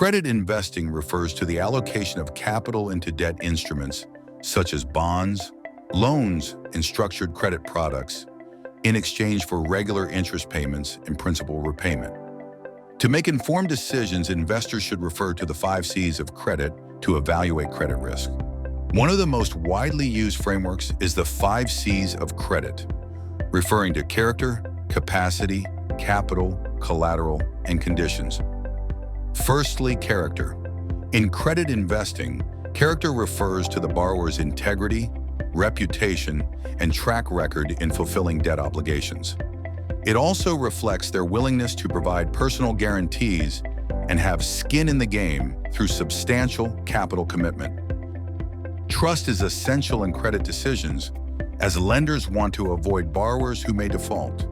Credit investing refers to the allocation of capital into debt instruments, such as bonds, loans, and structured credit products, in exchange for regular interest payments and principal repayment. To make informed decisions, investors should refer to the 5 C's of credit to evaluate credit risk. One of the most widely used frameworks is the 5 C's of credit, referring to character, capacity, capital, collateral, and conditions. Firstly, character. In credit investing, character refers to the borrower's integrity, reputation, and track record in fulfilling debt obligations. It also reflects their willingness to provide personal guarantees and have skin in the game through substantial capital commitment. Trust is essential in credit decisions, as lenders want to avoid borrowers who may default.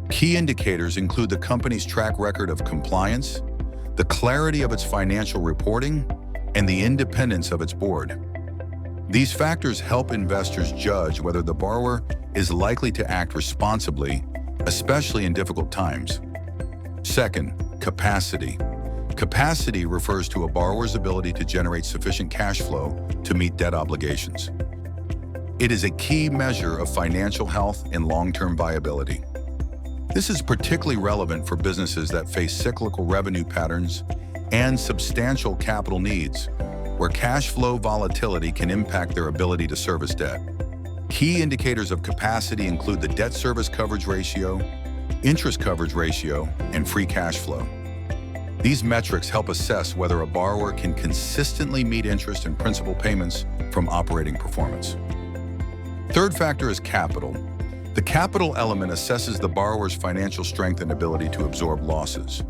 Key indicators include the company's track record of compliance, the clarity of its financial reporting, and the independence of its board. These factors help investors judge whether the borrower is likely to act responsibly, especially in difficult times. Second, capacity. Capacity refers to a borrower's ability to generate sufficient cash flow to meet debt obligations. It is a key measure of financial health and long-term viability. This is particularly relevant for businesses that face cyclical revenue patterns and substantial capital needs, where cash flow volatility can impact their ability to service debt. Key indicators of capacity include the debt service coverage ratio, interest coverage ratio, and free cash flow. These metrics help assess whether a borrower can consistently meet interest and principal payments from operating performance. Third factor is capital. The capital element assesses the borrower's financial strength and ability to absorb losses.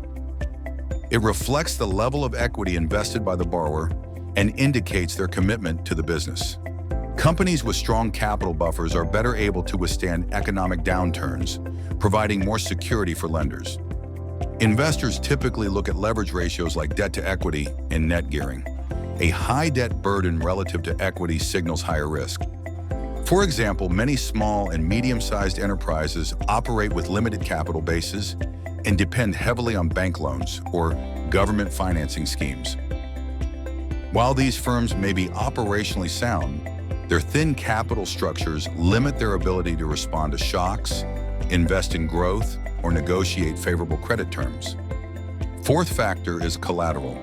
It reflects the level of equity invested by the borrower and indicates their commitment to the business. Companies with strong capital buffers are better able to withstand economic downturns, providing more security for lenders. Investors typically look at leverage ratios like debt to equity and net gearing. A high debt burden relative to equity signals higher risk. For example, many small and medium-sized enterprises operate with limited capital bases and depend heavily on bank loans or government financing schemes. While these firms may be operationally sound, their thin capital structures limit their ability to respond to shocks, invest in growth, or negotiate favorable credit terms. Fourth factor is collateral.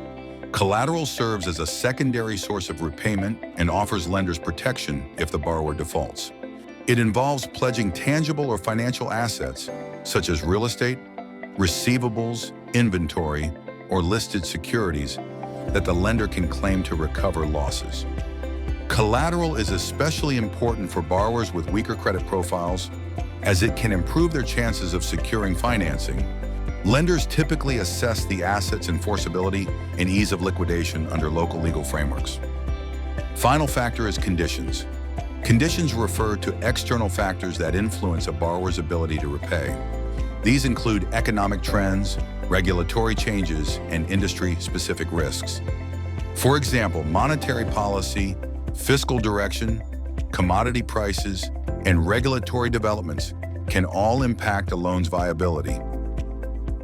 Collateral serves as a secondary source of repayment and offers lenders protection if the borrower defaults. It involves pledging tangible or financial assets, such as real estate, receivables, inventory, or listed securities that the lender can claim to recover losses. Collateral is especially important for borrowers with weaker credit profiles, as it can improve their chances of securing financing. Lenders typically assess the asset's enforceability and ease of liquidation under local legal frameworks. Final factor is conditions. Conditions refer to external factors that influence a borrower's ability to repay. These include economic trends, regulatory changes, and industry-specific risks. For example, monetary policy, fiscal direction, commodity prices, and regulatory developments can all impact a loan's viability.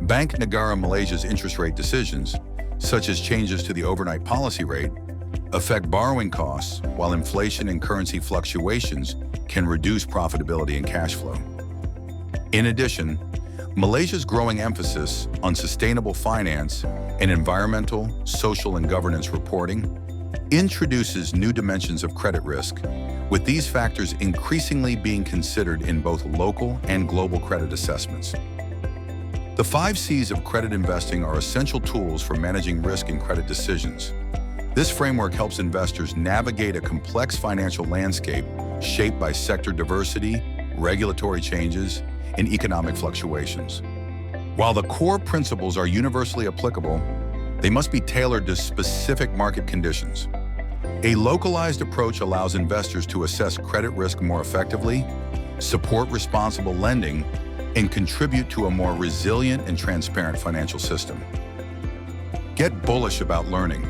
Bank Negara Malaysia's interest rate decisions, such as changes to the overnight policy rate, affect borrowing costs, while inflation and currency fluctuations can reduce profitability and cash flow. In addition, Malaysia's growing emphasis on sustainable finance and environmental, social, and governance reporting introduces new dimensions of credit risk, with these factors increasingly being considered in both local and global credit assessments. The 5 C's of credit investing are essential tools for managing risk in credit decisions. This framework helps investors navigate a complex financial landscape shaped by sector diversity, regulatory changes, and economic fluctuations. While the core principles are universally applicable, they must be tailored to specific market conditions. A localized approach allows investors to assess credit risk more effectively, support responsible lending, and contribute to a more resilient and transparent financial system. Get bullish about learning.